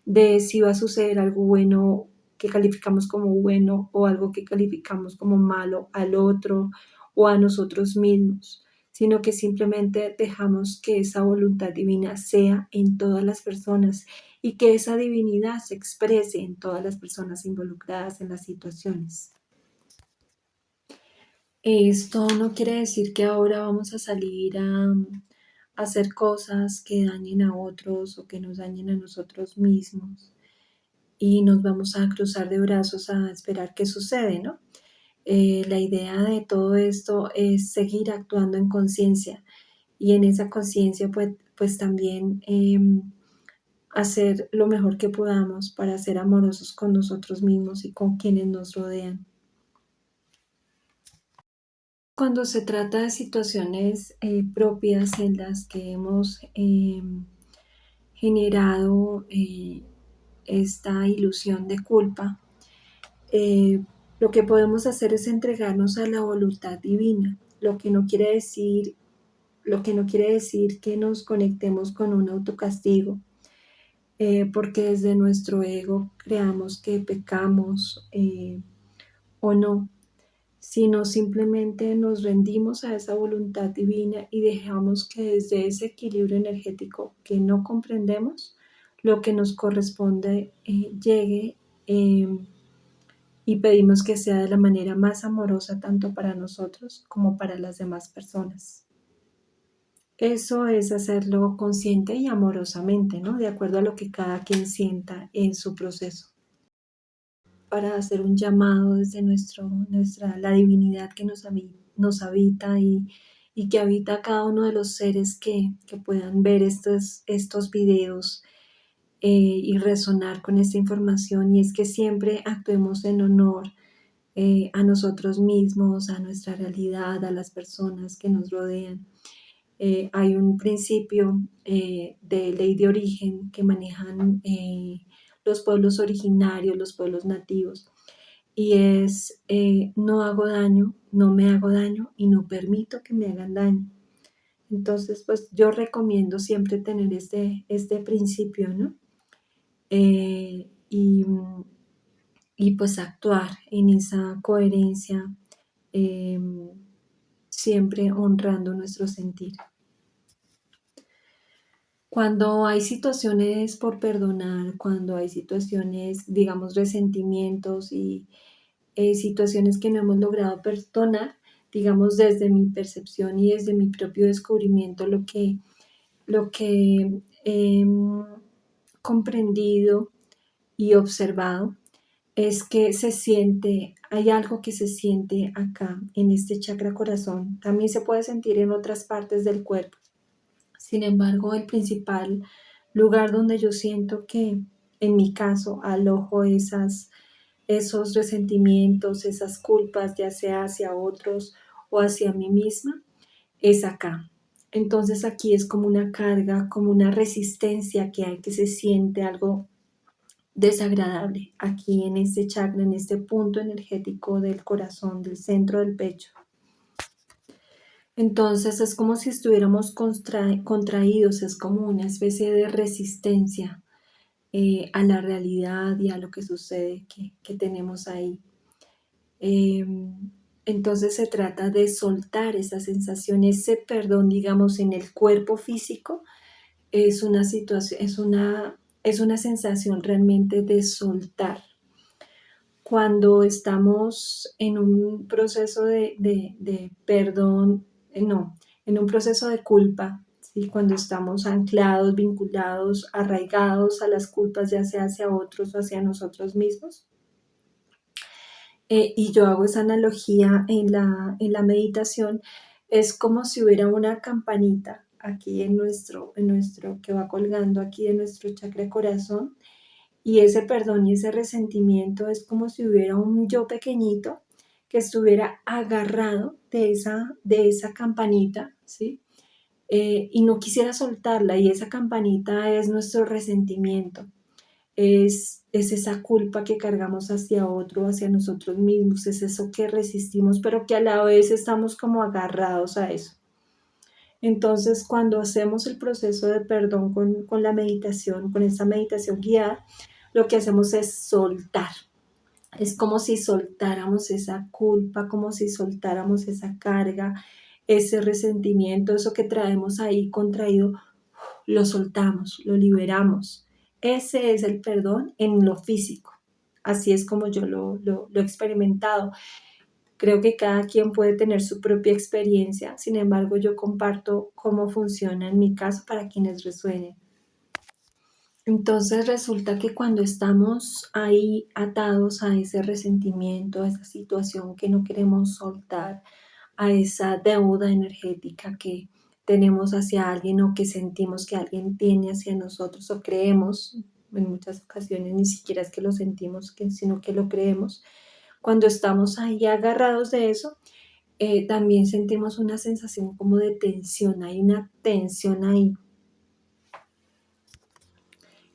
de si va a suceder algo bueno que calificamos como bueno o algo que calificamos como malo al otro o a nosotros mismos, sino que simplemente dejamos que esa voluntad divina sea en todas las personas y que esa divinidad se exprese en todas las personas involucradas en las situaciones. Esto no quiere decir que ahora vamos a salir a hacer cosas que dañen a otros o que nos dañen a nosotros mismos y nos vamos a cruzar de brazos a esperar qué sucede, ¿no? La idea de todo esto es seguir actuando en conciencia y en esa conciencia pues también hacer lo mejor que podamos para ser amorosos con nosotros mismos y con quienes nos rodean. Cuando se trata de situaciones propias en las que hemos generado esta ilusión de culpa, eh, lo que podemos hacer es entregarnos a la voluntad divina, lo que no quiere decir que nos conectemos con un autocastigo, porque desde nuestro ego creamos que pecamos o no, sino simplemente nos rendimos a esa voluntad divina y dejamos que desde ese equilibrio energético que no comprendemos, lo que nos corresponde llegue. Y pedimos que sea de la manera más amorosa tanto para nosotros como para las demás personas. Eso es hacerlo consciente y amorosamente, ¿no? De acuerdo a lo que cada quien sienta en su proceso. Para hacer un llamado desde la divinidad que nos habita y que habita cada uno de los seres que puedan ver estos videos y resonar con esta información. Y es que siempre actuemos en honor a nosotros mismos, a nuestra realidad, a las personas que nos rodean. Hay un principio de ley de origen que manejan los pueblos originarios, los pueblos nativos, y es no hago daño, no me hago daño y no permito que me hagan daño. Entonces, pues yo recomiendo siempre tener este principio, ¿no? Eh, y, y pues actuar en esa coherencia, siempre honrando nuestro sentir. Cuando hay situaciones por perdonar, cuando hay situaciones, digamos, resentimientos y situaciones que no hemos logrado perdonar, digamos, desde mi percepción y desde mi propio descubrimiento, lo que he comprendido y observado es que hay algo que se siente acá, en este chakra corazón. También se puede sentir en otras partes del cuerpo. Sin embargo, el principal lugar donde yo siento que, en mi caso, alojo esos resentimientos, esas culpas, ya sea hacia otros o hacia mí misma, es acá. Entonces aquí es como una carga, como una resistencia que hay, que se siente algo desagradable aquí en este chakra, en este punto energético del corazón, del centro del pecho. Entonces es como si estuviéramos contraídos, es como una especie de resistencia a la realidad y a lo que sucede que tenemos ahí. Entonces se trata de soltar esa sensación, ese perdón, digamos, en el cuerpo físico, es una situación, es una sensación realmente de soltar. Cuando estamos en un proceso de perdón, no, en un proceso de culpa, ¿sí? Cuando estamos anclados, vinculados, arraigados a las culpas, ya sea hacia otros o hacia nosotros mismos. Y yo hago esa analogía en la meditación, es como si hubiera una campanita aquí que va colgando aquí en nuestro chakra corazón. Y ese perdón y ese resentimiento es como si hubiera un yo pequeñito que estuviera agarrado de esa campanita, ¿sí? Y no quisiera soltarla, y esa campanita es nuestro resentimiento, es esa culpa que cargamos hacia otro, hacia nosotros mismos, es eso que resistimos, pero que a la vez estamos como agarrados a eso. Entonces, cuando hacemos el proceso de perdón con la meditación, con esa meditación guiada, lo que hacemos es soltar. Es como si soltáramos esa culpa, como si soltáramos esa carga, ese resentimiento, eso que traemos ahí contraído, lo soltamos, lo liberamos. Ese es el perdón en lo físico. Así es como yo lo he experimentado. Creo que cada quien puede tener su propia experiencia, sin embargo, yo comparto cómo funciona en mi caso para quienes resuenen. Entonces resulta que cuando estamos ahí atados a ese resentimiento, a esa situación que no queremos soltar, a esa deuda energética que tenemos hacia alguien o que sentimos que alguien tiene hacia nosotros o creemos, en muchas ocasiones ni siquiera es que lo sentimos, sino que lo creemos, cuando estamos ahí agarrados de eso, también sentimos una sensación como de tensión, hay una tensión ahí.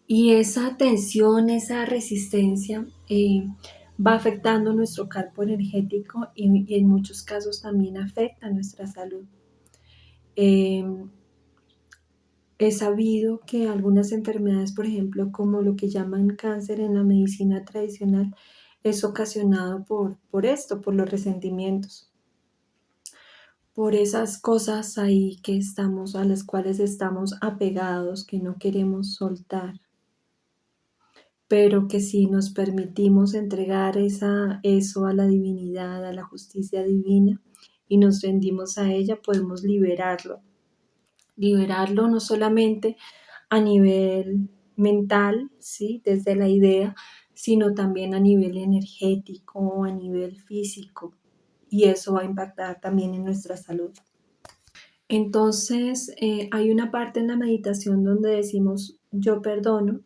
Y esa tensión, esa resistencia va afectando nuestro campo energético y en muchos casos también afecta nuestra salud. Eh, He sabido que algunas enfermedades, por ejemplo, como lo que llaman cáncer en la medicina tradicional, es ocasionado por esto, por los resentimientos, por esas cosas ahí que estamos, a las cuales estamos apegados, que no queremos soltar, pero que si nos permitimos entregar eso a la divinidad, a la justicia divina, y nos rendimos a ella, podemos liberarlo. Liberarlo no solamente a nivel mental, ¿sí? Desde la idea, sino también a nivel energético, a nivel físico, y eso va a impactar también en nuestra salud. Entonces, hay una parte en la meditación donde decimos yo perdono,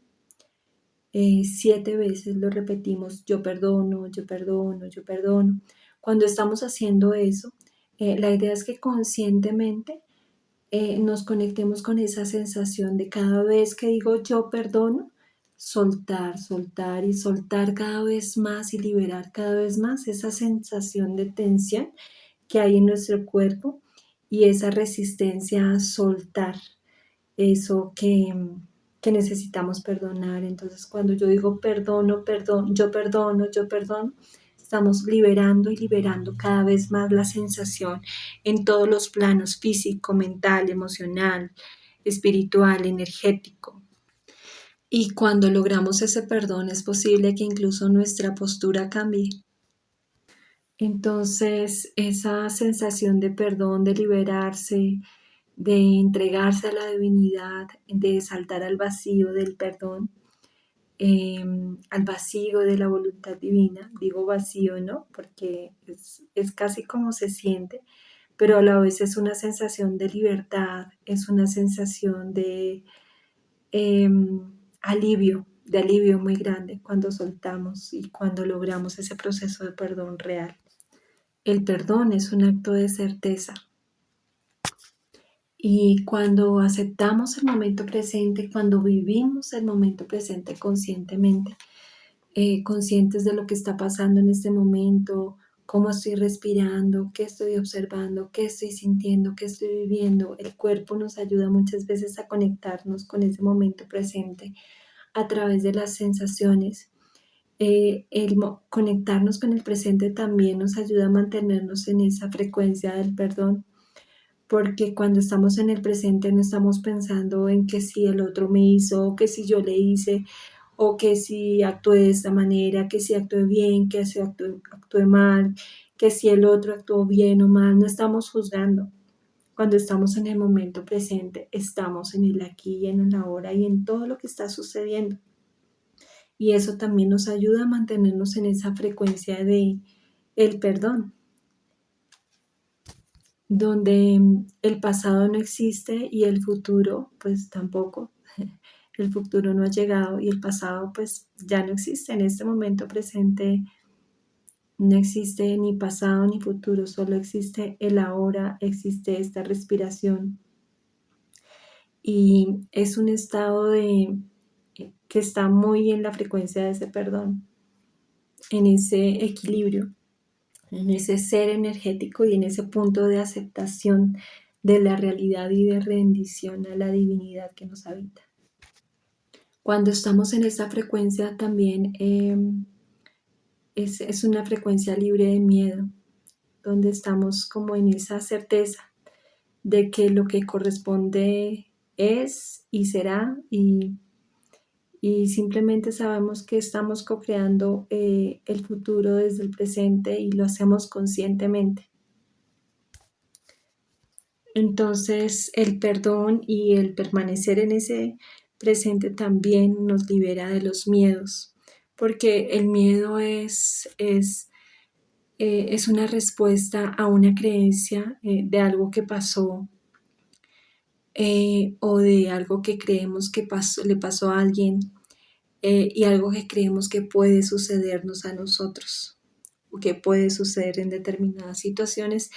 7 veces lo repetimos, yo perdono, yo perdono, yo perdono. Cuando estamos haciendo eso, la idea es que conscientemente nos conectemos con esa sensación de cada vez que digo yo perdono, soltar, soltar y soltar cada vez más y liberar cada vez más esa sensación de tensión que hay en nuestro cuerpo y esa resistencia a soltar eso que necesitamos perdonar. Entonces, cuando yo digo perdono, perdón, yo perdono, estamos liberando y liberando cada vez más la sensación en todos los planos: físico, mental, emocional, espiritual, energético. Y cuando logramos ese perdón es posible que incluso nuestra postura cambie. Entonces, esa sensación de perdón, de liberarse, de entregarse a la divinidad, de saltar al vacío del perdón, al vacío de la voluntad divina. Digo vacío, ¿no? Porque es casi como se siente, pero a la vez es una sensación de libertad, es una sensación em, de alivio muy grande cuando soltamos y cuando logramos ese proceso de perdón real. El perdón es un acto de certeza. Y cuando aceptamos el momento presente, cuando vivimos el momento presente conscientemente, conscientes de lo que está pasando en este momento, cómo estoy respirando, qué estoy observando, qué estoy sintiendo, qué estoy viviendo, el cuerpo nos ayuda muchas veces a conectarnos con ese momento presente a través de las sensaciones. Conectarnos con el presente también nos ayuda a mantenernos en esa frecuencia del perdón, porque cuando estamos en el presente no estamos pensando en que si el otro me hizo, o que si yo le hice, o que si actué de esta manera, que si actué bien, que si actué mal, que si el otro actuó bien o mal, no estamos juzgando. Cuando estamos en el momento presente, estamos en el aquí y en el ahora y en todo lo que está sucediendo. Y eso también nos ayuda a mantenernos en esa frecuencia de el perdón. donde el pasado no existe y el futuro pues tampoco. El futuro no ha llegado y el pasado pues ya no existe. En este momento presente no existe ni pasado ni futuro, solo existe el ahora, existe esta respiración y es un estado de que está muy en la frecuencia de ese perdón, en ese equilibrio, en ese ser energético y en ese punto de aceptación de la realidad y de rendición a la divinidad que nos habita. Cuando estamos en esa frecuencia también es una frecuencia libre de miedo, donde estamos como en esa certeza de que lo que corresponde es y será y simplemente sabemos que estamos co-creando el futuro desde el presente y lo hacemos conscientemente. Entonces el perdón y el permanecer en ese presente también nos libera de los miedos, porque el miedo es una respuesta a una creencia de algo que pasó o de algo que creemos que le pasó a alguien y algo que creemos que puede sucedernos a nosotros o que puede suceder en determinadas situaciones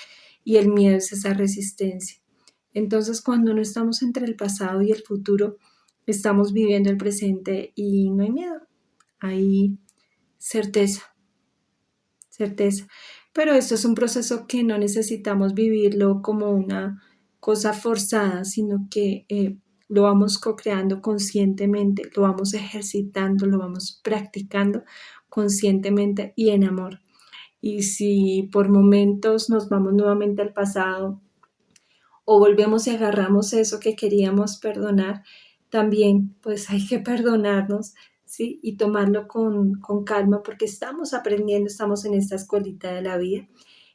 y el miedo es esa resistencia. Entonces, cuando no estamos entre el pasado y el futuro, estamos viviendo el presente y no hay miedo, hay certeza, certeza. Pero esto es un proceso que no necesitamos vivirlo como una cosa forzada, sino que lo vamos co-creando conscientemente, lo vamos ejercitando, lo vamos practicando conscientemente y en amor. Y si por momentos nos vamos nuevamente al pasado o volvemos y agarramos eso que queríamos perdonar, también pues hay que perdonarnos, ¿sí? Y tomarlo con calma porque estamos aprendiendo, estamos en esta escuelita de la vida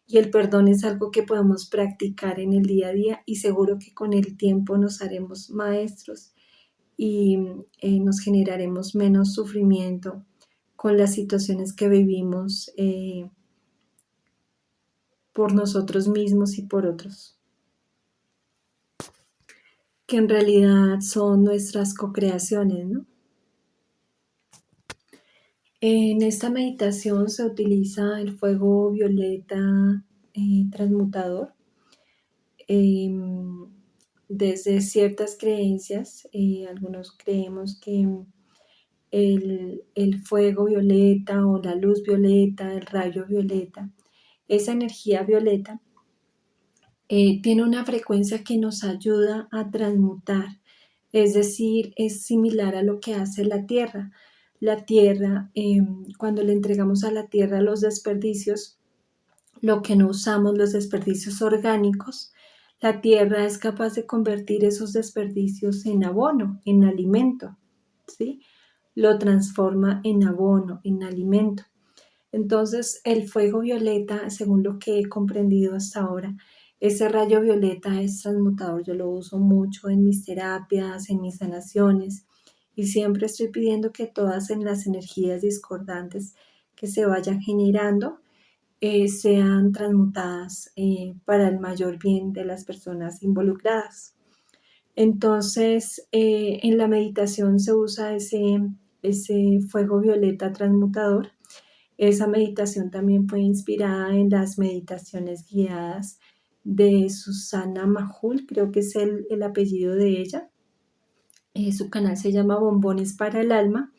y el perdón es algo que podemos practicar en el día a día y seguro que con el tiempo nos haremos maestros y nos generaremos menos sufrimiento con las situaciones que vivimos por nosotros mismos y por otros, que en realidad son nuestras co-creaciones, ¿no? En esta meditación se utiliza el fuego violeta transmutador. Desde ciertas creencias, algunos creemos que el fuego violeta o la luz violeta, el rayo violeta, esa energía violeta tiene una frecuencia que nos ayuda a transmutar, es decir, es similar a lo que hace la Tierra. La Tierra, cuando le entregamos a la Tierra los desperdicios, lo que no usamos, los desperdicios orgánicos, la Tierra es capaz de convertir esos desperdicios en abono, en alimento, ¿sí? Lo transforma en abono, en alimento. Entonces, el fuego violeta, según lo que he comprendido hasta ahora, ese rayo violeta es transmutador. Yo lo uso mucho en mis terapias, en mis sanaciones y siempre estoy pidiendo que todas en las energías discordantes que se vayan generando sean transmutadas para el mayor bien de las personas involucradas. Entonces, en la meditación se usa ese fuego violeta transmutador. Esa meditación también fue inspirada en las meditaciones guiadas de Susana Majul, creo que es el apellido de ella. Su canal se llama Bombones para el Alma,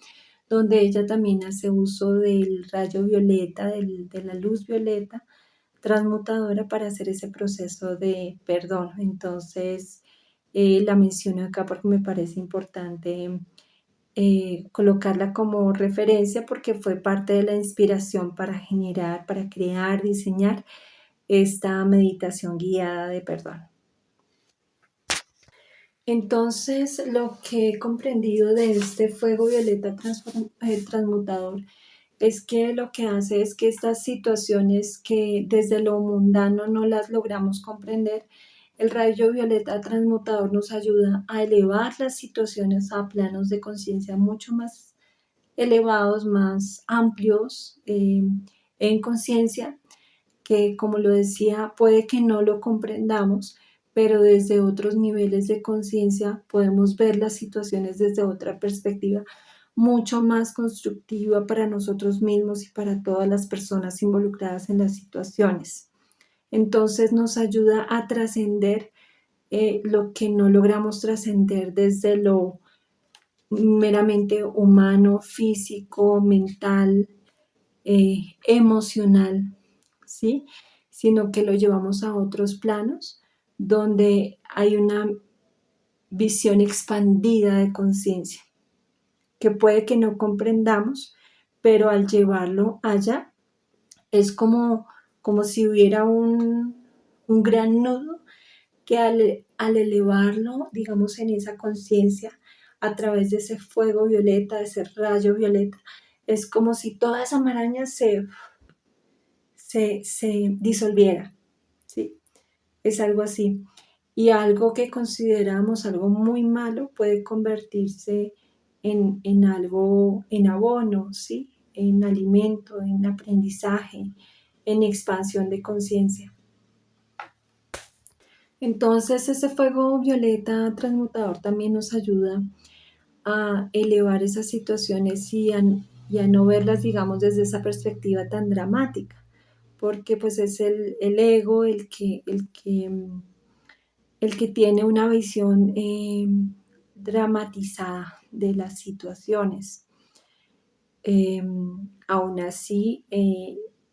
donde ella también hace uso del rayo violeta, de la luz violeta transmutadora para hacer ese proceso de perdón. Entonces, la menciono acá porque me parece importante colocarla como referencia porque fue parte de la inspiración para generar, para crear, diseñar esta meditación guiada de perdón. Entonces, lo que he comprendido de este fuego violeta transmutador es que lo que hace es que estas situaciones que desde lo mundano no las logramos comprender, el rayo violeta transmutador nos ayuda a elevar las situaciones a planos de conciencia mucho más elevados, más amplios en conciencia, que, como lo decía, puede que no lo comprendamos, pero desde otros niveles de conciencia podemos ver las situaciones desde otra perspectiva mucho más constructiva para nosotros mismos y para todas las personas involucradas en las situaciones. Entonces nos ayuda a trascender lo que no logramos trascender desde lo meramente humano, físico, mental, emocional, ¿sí? Sino que lo llevamos a otros planos donde hay una visión expandida de conciencia que puede que no comprendamos, pero al llevarlo allá es como si hubiera un gran nudo que al elevarlo, digamos, en esa conciencia, a través de ese fuego violeta, de ese rayo violeta, es como si toda esa maraña se disolviera, ¿sí? Es algo así. Y algo que consideramos algo muy malo puede convertirse en algo, en abono, ¿sí? En alimento, en aprendizaje, en expansión de conciencia. Entonces, ese fuego violeta transmutador también nos ayuda a elevar esas situaciones y a no verlas, digamos, desde esa perspectiva tan dramática, porque pues es el ego el que tiene una visión dramatizada de las situaciones. Aún así,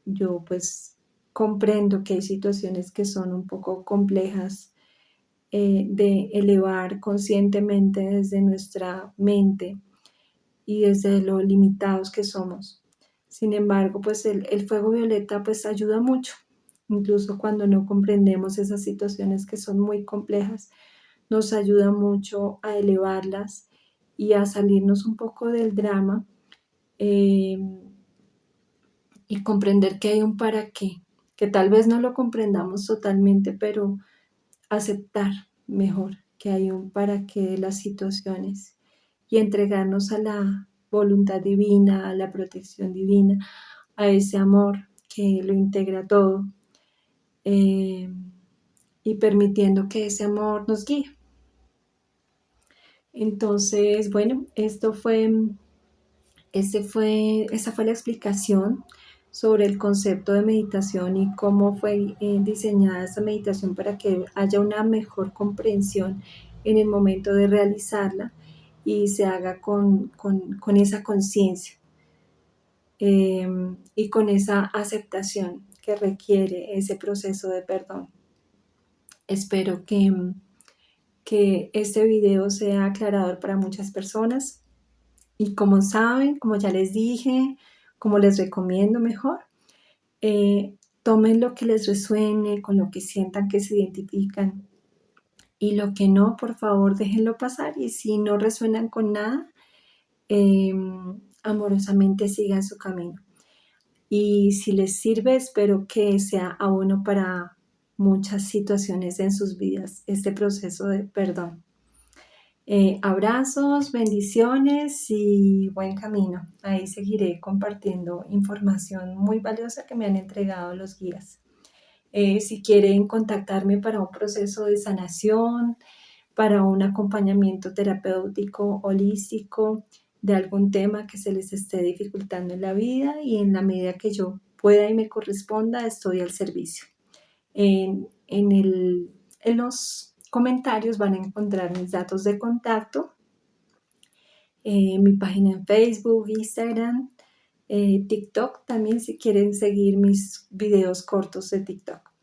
yo pues comprendo que hay situaciones que son un poco complejas de elevar conscientemente desde nuestra mente y desde lo limitados que somos. Sin embargo, pues el fuego violeta pues ayuda mucho, incluso cuando no comprendemos esas situaciones que son muy complejas, nos ayuda mucho a elevarlas y a salirnos un poco del drama eh, y comprender que hay un para qué, que tal vez no lo comprendamos totalmente, pero aceptar mejor que hay un para qué de las situaciones y entregarnos a la voluntad divina, a la protección divina, a ese amor que lo integra todo eh, y permitiendo que ese amor nos guíe. Entonces, bueno, esa fue la explicación sobre el concepto de meditación y cómo fue diseñada esa meditación para que haya una mejor comprensión en el momento de realizarla y se haga con esa conciencia y con esa aceptación que requiere ese proceso de perdón. Espero que este video sea aclarador para muchas personas. Y como saben, como ya les dije, como les recomiendo mejor, tomen lo que les resuene, con lo que sientan que se identifican. Y lo que no, por favor, déjenlo pasar. Y si no resuenan con nada, amorosamente sigan su camino. Y si les sirve, espero que sea abono para muchas situaciones en sus vidas, este proceso de perdón. Abrazos, bendiciones y buen camino. Ahí seguiré compartiendo información muy valiosa que me han entregado los guías. Si quieren contactarme para un proceso de sanación, para un acompañamiento terapéutico holístico de algún tema que se les esté dificultando en la vida y en la medida que yo pueda y me corresponda, estoy al servicio. En los comentarios van a encontrar mis datos de contacto, mi página en Facebook, Instagram, TikTok también si quieren seguir mis videos cortos de TikTok.